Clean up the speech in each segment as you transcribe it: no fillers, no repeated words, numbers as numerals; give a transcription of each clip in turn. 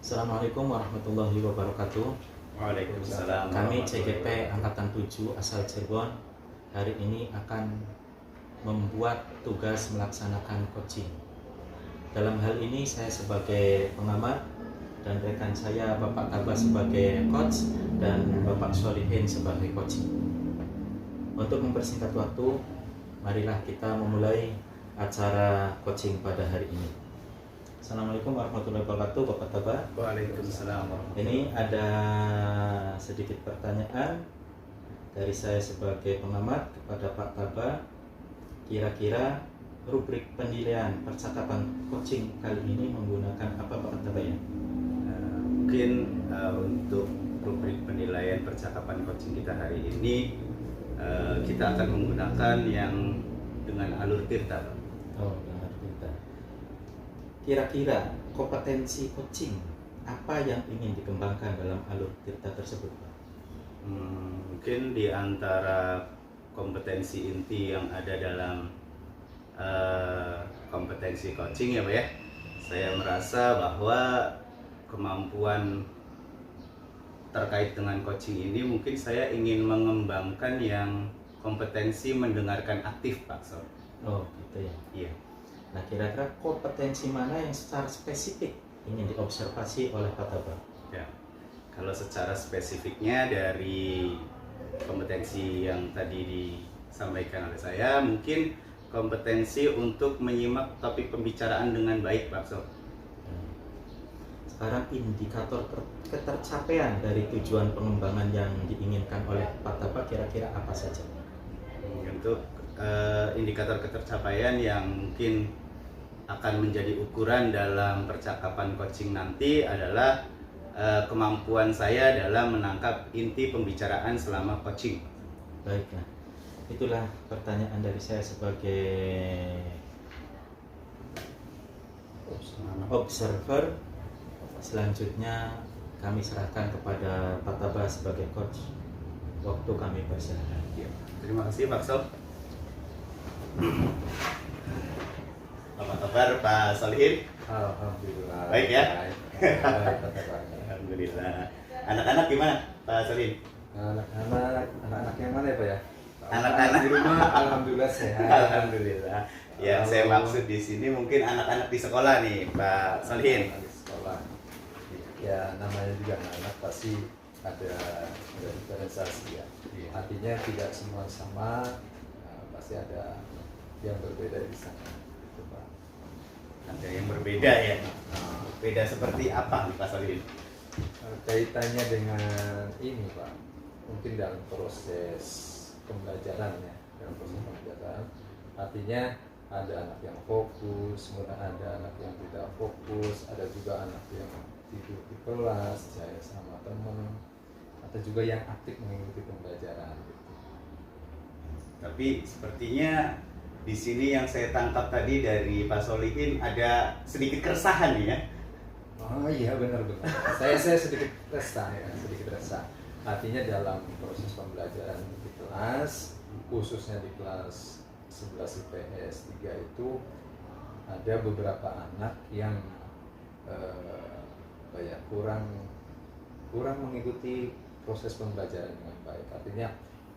Assalamualaikum warahmatullahi wabarakatuh. Waalaikumsalam. Kami CGP Angkatan 7 asal Cirebon hari ini akan membuat tugas melaksanakan coaching. Dalam hal ini saya sebagai pengamat dan rekan saya Bapak Kaba sebagai coach dan Bapak Solihin sebagai coaching. Untuk mempersingkat waktu, marilah kita memulai acara coaching pada hari ini. Assalamualaikum warahmatullahi wabarakatuh, Bapak Kaba. Waalaikumsalam. Ini ada sedikit pertanyaan dari saya sebagai pengamat kepada Pak Kaba. Kira-kira rubrik penilaian percakapan coaching kali ini menggunakan apa, Pak Kaba ya? Mungkin untuk rubrik penilaian percakapan coaching kita hari ini kita akan menggunakan yang dengan alur tirta, Pak. Oh, benar kita. Kira-kira kompetensi coaching apa yang ingin dikembangkan dalam alur tirta tersebut, Pak? Mungkin di antara kompetensi inti yang ada dalam kompetensi coaching ya Pak ya, saya merasa bahwa kemampuan terkait dengan coaching ini mungkin saya ingin mengembangkan yang kompetensi mendengarkan aktif, Pak Sol. Oh gitu ya. Iya. Nah, kira-kira kompetensi mana yang secara spesifik ingin diobservasi oleh Pak Kaba? Ya. Kalau secara spesifiknya dari kompetensi yang tadi disampaikan oleh saya, mungkin kompetensi untuk menyimak topik pembicaraan dengan baik, Pak Sol. Sekarang indikator ketercapaian dari tujuan pengembangan yang diinginkan oleh Pak Kaba kira-kira apa saja? Untuk indikator ketercapaian yang mungkin akan menjadi ukuran dalam percakapan coaching nanti adalah kemampuan saya dalam menangkap inti pembicaraan selama coaching. Baiklah, itulah pertanyaan dari saya sebagai observer. Selanjutnya kami serahkan kepada Pak Kaba sebagai coach. Waktu kami persilahkan. Ya, terima kasih Pak Sol. Apa kabar Pak Solihin? Alhamdulillah. Baik ya? Baik. Alhamdulillah. Anak-anak gimana Pak Solihin? Anak-anak yang mana ya Pak ya? Anak-anak di rumah alhamdulillah sehat. Alhamdulillah. Yang saya maksud di sini mungkin anak-anak di sekolah nih Pak Solihin. Di sekolah. Ya namanya juga anak pasti ada diferensiasi ya. Iya. Artinya tidak semua sama, pasti ada yang berbeda di sana. Gitu, Pak. Ada yang berbeda ya. Beda seperti apa nih Pak Solihin? Kaitannya dengan ini Pak, mungkin dalam proses pembelajaran ya, artinya ada anak yang fokus, kemudian ada anak yang tidak fokus, ada juga anak yang tidur di kelas, jaya sama teman, ada juga yang aktif mengikuti pembelajaran gitu. Tapi sepertinya di sini yang saya tangkap tadi dari Pak Solihin ada sedikit keresahan nih ya. Oh iya benar-benar. saya sedikit resah ya, sedikit resah. Artinya dalam proses pembelajaran di kelas, khususnya di kelas 11 IPS 3 itu ada beberapa anak yang kurang mengikuti proses pembelajaran dengan baik. Artinya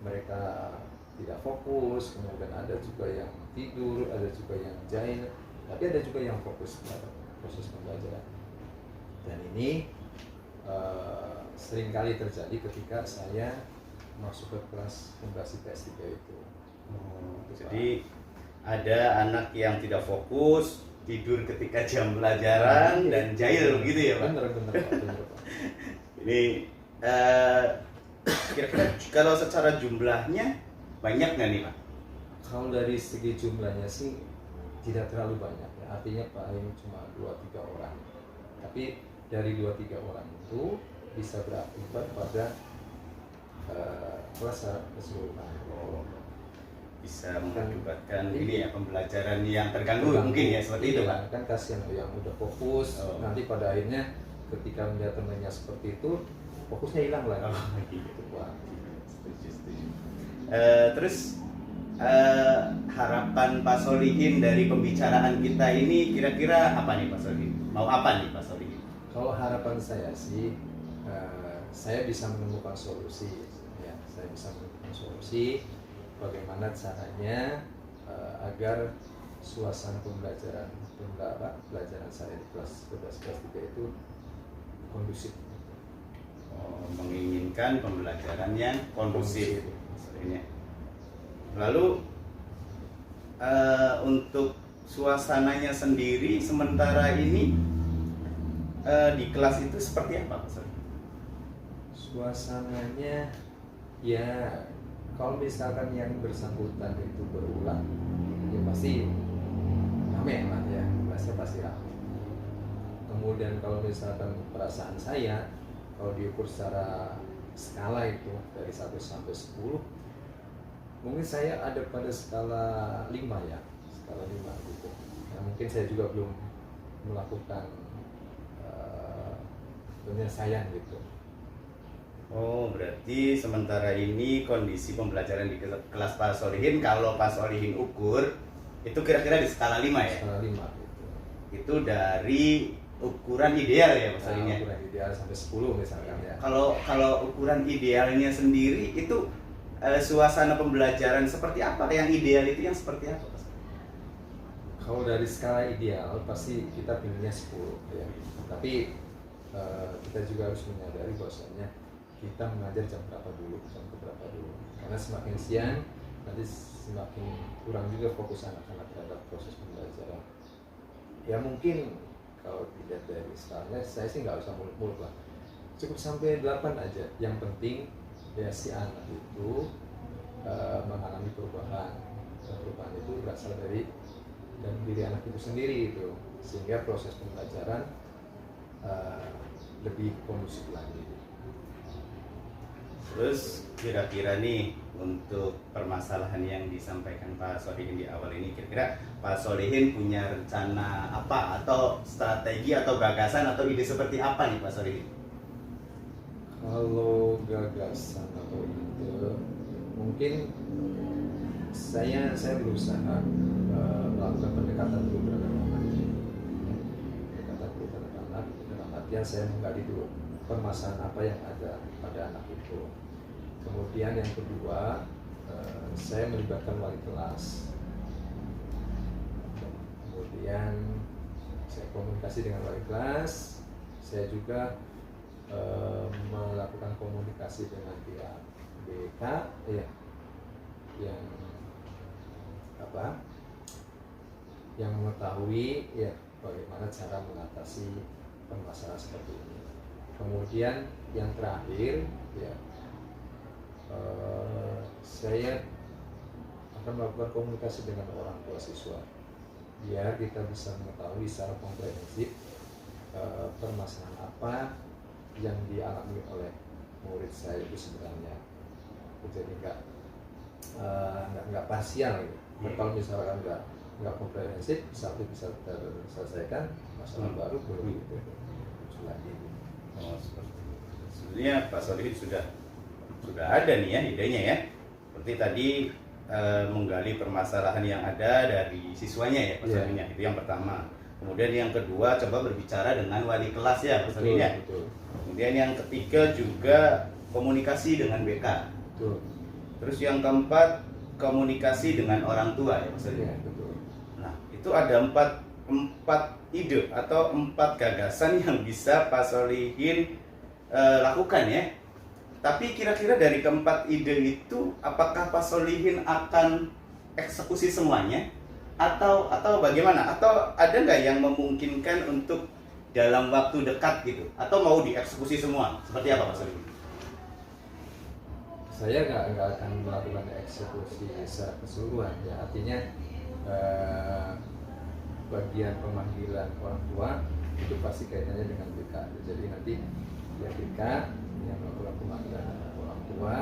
mereka tidak fokus, kemudian ada juga yang tidur, ada juga yang jahil, tapi ada juga yang fokus pada proses pembelajaran. Dan ini seringkali terjadi ketika saya masuk ke kelas 11 IPS 3 itu. Jadi ada anak yang tidak fokus, tidur ketika jam pelajaran dan jahil begitu ya Pak? Benar. Ini kira-kira kalau secara jumlahnya banyak nggak nih Pak? Kalau dari segi jumlahnya sih tidak terlalu banyak ya. Artinya paling cuma 2-3 orang. Tapi dari 2-3 orang itu bisa berakibat pada kelas keseluruhan. Bisa mengakibatkan ini ya pembelajaran yang terganggu mungkin ya seperti itu Pak. Kan kasihan yang udah fokus, nanti pada akhirnya ketika melihat temannya seperti itu fokusnya hilang lagi. Gitu. Wah. Setuju. Terus harapan Pak Solihin dari pembicaraan kita ini kira-kira apa nih Pak Solihin? Mau apa nih Pak Solihin? Kalau harapan saya sih, saya bisa menemukan solusi, ya, saya bisa menemukan solusi bagaimana caranya agar suasana pembelajaran saya di kelas 11 kelas 3 itu kondusif. Menginginkan pembelajaran yang kondusif. Ini. Lalu untuk suasananya sendiri sementara ini di kelas itu seperti apa, Pak? Suasananya ya, kalau misalkan yang bersangkutan itu berulang, ya pasti rame lah ya, pasti rame. Kemudian kalau misalkan perasaan saya, kalau diukur secara skala itu dari 1 sampai 10, mungkin saya ada pada skala 5 ya, skala 5 gitu. Nah, mungkin saya juga belum melakukan penyelesaian gitu. Oh, berarti sementara ini kondisi pembelajaran di kelas Pak Solihin, kalau Pak Solihin ukur itu kira-kira di skala 5 ya? Skala 5 gitu. Itu dari ukuran ideal ya, Pak Solihin ya? Ukuran ideal sampai 10 misalkan ya. Kalau ukuran idealnya sendiri itu suasana pembelajaran seperti apa? Yang ideal itu yang seperti apa, Pak? Kalau dari skala ideal pasti kita pinginnya 10 ya. Tapi kita juga harus menyadari bahwasanya kita mengajar jam berapa dulu, karena semakin siang nanti semakin kurang juga fokus anak-anak terhadap proses pembelajaran. Ya mungkin kalau dilihat dari skalanya, saya sih nggak usah muluk-muluk lah, cukup sampai 8 aja. Yang penting ya si anak itu mengalami perubahan. Perubahan itu berasal dari diri anak itu sendiri itu, sehingga proses pembelajaran lebih kondusif lagi. Terus kira-kira nih untuk permasalahan yang disampaikan Pak Solihin di awal ini, kira-kira Pak Solihin punya rencana apa atau strategi atau gagasan atau ide seperti apa nih Pak Solihin? Kalau gagasan atau ide, mungkin saya berusaha melakukan pendekatan dulu terhadap anak, dalam artian saya menggali dulu permasalahan apa yang ada pada anak itu. Kemudian yang kedua, saya melibatkan wali kelas. Kemudian saya komunikasi dengan wali kelas. Saya juga melakukan komunikasi dengan pihak BK ya, yang mengetahui ya bagaimana cara mengatasi permasalahan seperti ini. Kemudian yang terakhir ya, saya akan melakukan komunikasi dengan orang tua siswa biar kita bisa mengetahui secara komprehensif permasalahan apa yang dialami oleh murid saya itu sebenarnya. Jadi nggak parsial gitu. Kalau misalkan nggak komprehensif, satu bisa terselesaikan, masalah baru gitu lagi. Oh, sebenarnya Pak Solihin sudah ada nih ya idenya ya. Seperti tadi menggali permasalahan yang ada dari siswanya ya Pak Solihin, itu yang pertama. Kemudian yang kedua coba berbicara dengan wali kelas ya Pak Solihin ya. Kemudian yang ketiga juga komunikasi dengan BK. Betul. Terus yang keempat komunikasi dengan orang tua ya Pak Solihin. Nah itu ada empat ide atau 4 gagasan yang bisa Pak Solihin lakukan ya. Tapi kira-kira dari keempat ide itu, apakah Pak Solihin akan eksekusi semuanya atau bagaimana? Atau ada nggak yang memungkinkan untuk dalam waktu dekat gitu? Atau mau dieksekusi semua? Seperti apa Pak Solihin? Saya nggak akan melakukan eksekusi secara keseluruhan ya. Artinya bagian pemanggilan orang tua itu pasti kaitannya dengan BK. Jadi nanti ya BK yang melakukan pemanggilan orang tua,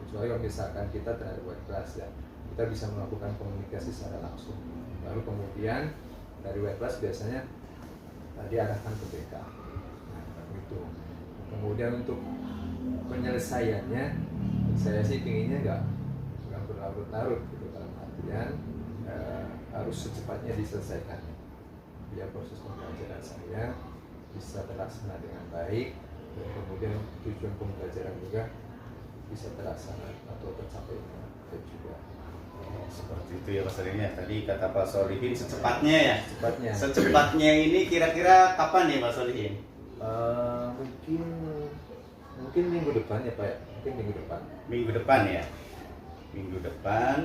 kecuali kalau misalkan kita terhadap wali kelas ya, kita bisa melakukan komunikasi secara langsung. Lalu kemudian dari wali kelas biasanya diarahkan ke BK. Nah, itu. Kemudian untuk penyelesaiannya, saya sih pinginnya nggak berlarut-larut gitu, dalam artian harus secepatnya diselesaikan biar proses pembelajaran saya bisa terlaksana dengan baik, dan kemudian tujuan pembelajaran juga bisa terlaksana atau tercapai dengan baik juga. Seperti itu ya Pak Solihin ya. Tadi kata Pak Solihin secepatnya ya. Cepatnya. Secepatnya ini kira-kira kapan nih Pak Solihin? Mungkin minggu depan ya Pak ya. Mungkin minggu depan. Minggu depan ya. Minggu depan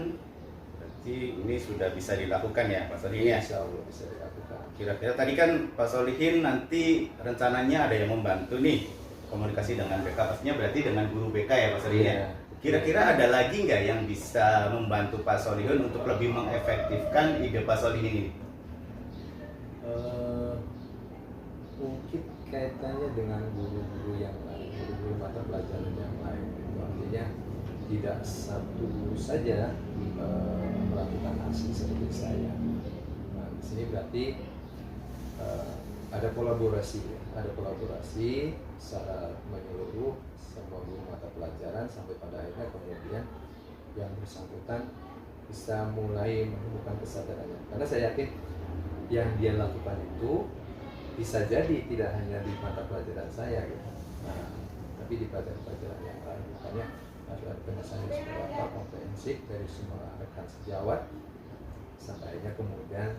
berarti ini sudah bisa dilakukan ya Pak Solihin ya. Insya Allah bisa dilakukan. Kira-kira tadi kan Pak Solihin nanti rencananya ada yang membantu nih komunikasi dengan BK, pastinya berarti dengan guru BK ya Pak Solihin ya. Iya. Kira-kira ada lagi nggak yang bisa membantu Pak Solihin untuk lebih mengefektifkan ide Pak Solihin ini? Mungkin kaitannya dengan guru-guru yang lain, guru-guru mata pelajaran yang lain. Itu artinya tidak satu guru saja melakukan aksi seperti saya. Nah, di sini berarti ada kolaborasi, ya. Ada kolaborasi secara menyeluruh semua guru mata pelajaran sampai pada akhirnya kemudian yang bersangkutan bisa mulai menemukan kesadarannya. Karena saya yakin yang dia lakukan itu bisa jadi tidak hanya di mata pelajaran saya gitu. Nah, tapi di pelajaran-pelajaran yang lain. Makanya harus ada penyelesaian seperti apa komprehensif dari semua rekan sejawat sampai akhirnya kemudian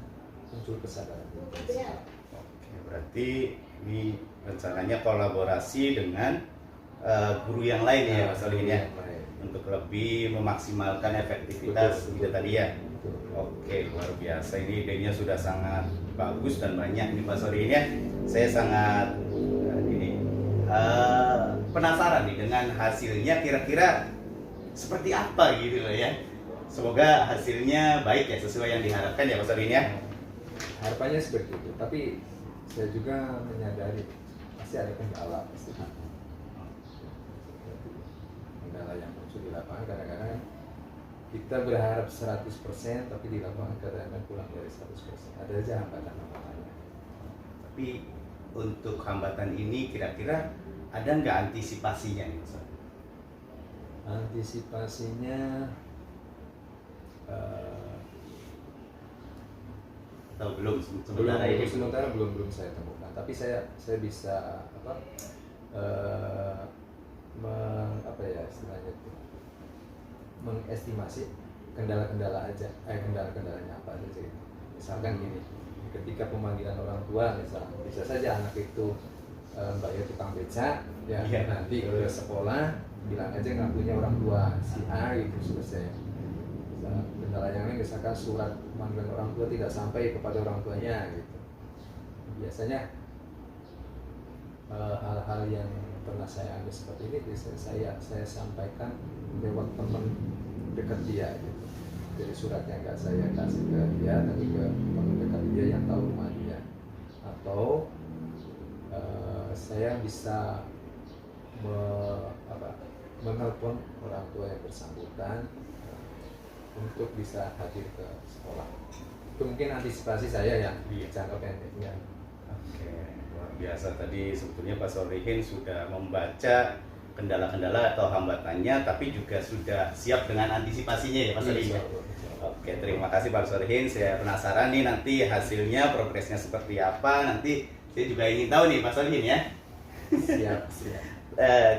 muncul kesadaran. Oke, berarti ini rencananya kolaborasi dengan guru yang lain ya Pak Solihin ya, untuk lebih memaksimalkan efektivitas ide tadi ya. Oke, luar biasa, ini idenya sudah sangat bagus dan banyak nih Pak Solihin ya. Saya sangat penasaran nih dengan hasilnya, kira-kira seperti apa gitu loh ya. Semoga hasilnya baik ya, sesuai yang diharapkan ya Pak Solihin ya. Harapannya seperti itu, tapi saya juga menyadari pasti ada kendala, pasti kendala yang muncul di lapangan. Kadang-kadang kita berharap 100%, tapi di lapangan kadang-kadang kurang dari 100%. Ada aja hambatan-hambatannya. Tapi untuk hambatan ini kira-kira ada nggak antisipasinya nih Mas? Antisipasinya atau belum sementara ini? Sementara belum saya temukan. Tapi saya bisa istilahnya itu mengestimasi kendala-kendala aja, kendala-kendalanya apa aja gitu. Misalkan gini, ketika pemanggilan orang tua, misalnya bisa saja anak itu Mbak ya tukang beca, ya nanti ke sekolah bilang aja ngakunya orang tua si A gitu, selesai. Kendala yang lain misalkan surat pemanggilan orang tua tidak sampai kepada orang tuanya gitu. Biasanya hal-hal yang pernah saya ambil seperti ini biasanya saya sampaikan lewat teman dekat dia gitu. Jadi suratnya nggak saya kasih ke dia, tapi ke teman dekat dia yang tahu rumah dia. Atau saya bisa menelpon orang tua yang bersangkutan untuk bisa hadir ke sekolah. Itu mungkin antisipasi saya yang jangka pendeknya. Oke, luar biasa, tadi sebetulnya Pak Solihin sudah membaca kendala-kendala atau hambatannya, tapi juga sudah siap dengan antisipasinya ya Pak Solihin. Oke, terima kasih Pak Solihin. Saya penasaran nih nanti hasilnya, progresnya seperti apa. Nanti saya juga ingin tahu nih Pak Solihin ya. Siap.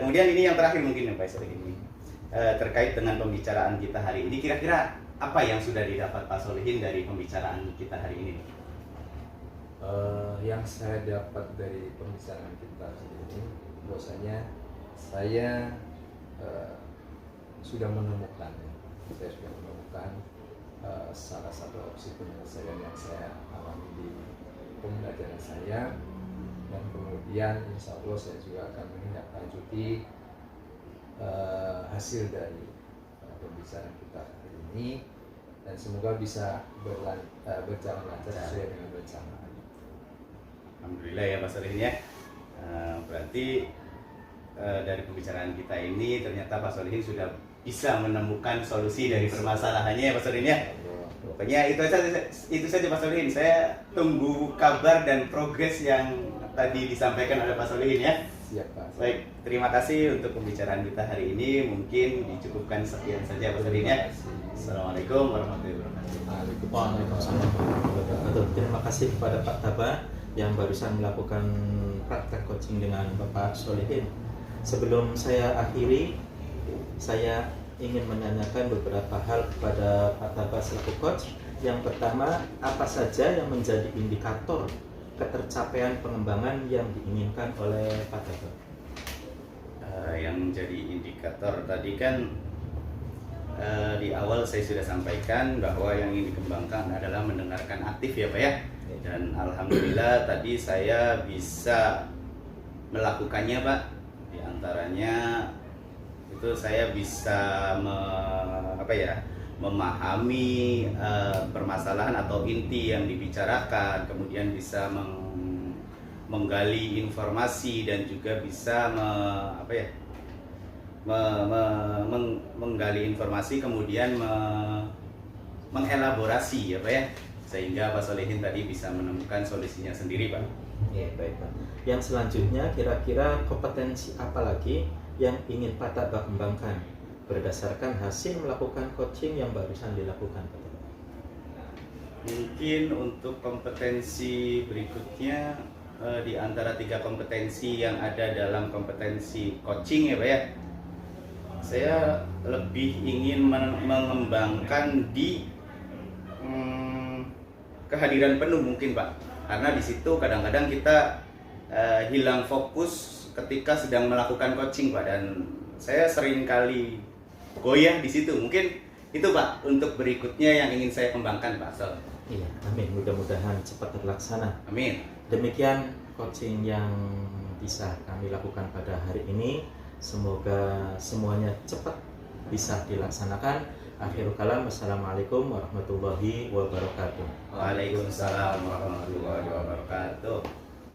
Kemudian ini yang terakhir mungkin ya Pak Solihin ini. Terkait dengan pembicaraan kita hari ini, kira-kira apa yang sudah didapat Pak Solihin dari pembicaraan kita hari ini? Yang saya dapat dari pembicaraan kita hari ini, bahwasanya saya sudah menemukan salah satu opsi penyelesaian yang saya alami di pembelajaran saya, dan kemudian insya Allah saya juga akan menindaklanjuti hasil dari pembicaraan kita hari ini, dan semoga bisa berjalan lancar sesuai dengan rencana. Alhamdulillah ya Pak Solihin ya. Berarti dari pembicaraan kita ini ternyata Pak Solihin sudah bisa menemukan solusi dari permasalahannya ya Pak Solihin ya. Pokoknya itu saja Pak Solihin. Saya tunggu kabar dan progres yang tadi disampaikan oleh Pak Solihin ya. Siap Pak. Baik, terima kasih untuk pembicaraan kita hari ini. Mungkin dicukupkan sekian saja Pak Solihin ya. Assalamualaikum warahmatullahi wabarakatuh. Waalaikumsalam warahmatullahi wabarakatuh. Terima kasih kepada Pak Taba yang barusan melakukan praktek coaching dengan Bapak Solihin. Sebelum saya akhiri, saya ingin menanyakan beberapa hal kepada Pak Taba selaku coach. Yang pertama, apa saja yang menjadi indikator ketercapaian pengembangan yang diinginkan oleh Pak Taba? Yang menjadi indikator tadi kan di awal saya sudah sampaikan bahwa yang ingin dikembangkan adalah mendengarkan aktif ya Pak ya. Dan alhamdulillah tadi saya bisa melakukannya Pak. Di antaranya itu saya bisa memahami permasalahan atau inti yang dibicarakan, kemudian bisa menggali informasi dan juga bisa menggali informasi kemudian mengelaborasi ya Pak ya, sehingga Pak Solihin tadi bisa menemukan solusinya sendiri Pak. Ya, baik Pak. Yang selanjutnya, kira-kira kompetensi apa lagi yang ingin Pak Taba kembangkan berdasarkan hasil melakukan coaching yang barusan dilakukan Pak Taba? Mungkin untuk kompetensi berikutnya di antara 3 kompetensi yang ada dalam kompetensi coaching ya Pak ya, saya lebih ingin mengembangkan di kehadiran penuh mungkin Pak, karena di situ kadang-kadang kita hilang fokus ketika sedang melakukan coaching Pak, dan saya sering kali goyah di situ. Mungkin itu Pak untuk berikutnya yang ingin saya kembangkan Pak Sol. Iya, amin. Mudah-mudahan cepat terlaksana. Amin. Demikian coaching yang bisa kami lakukan pada hari ini. Semoga semuanya cepat bisa dilaksanakan. Akhirul kalam, wassalamualaikum warahmatullahi wabarakatuh. Waalaikumsalam warahmatullahi wabarakatuh.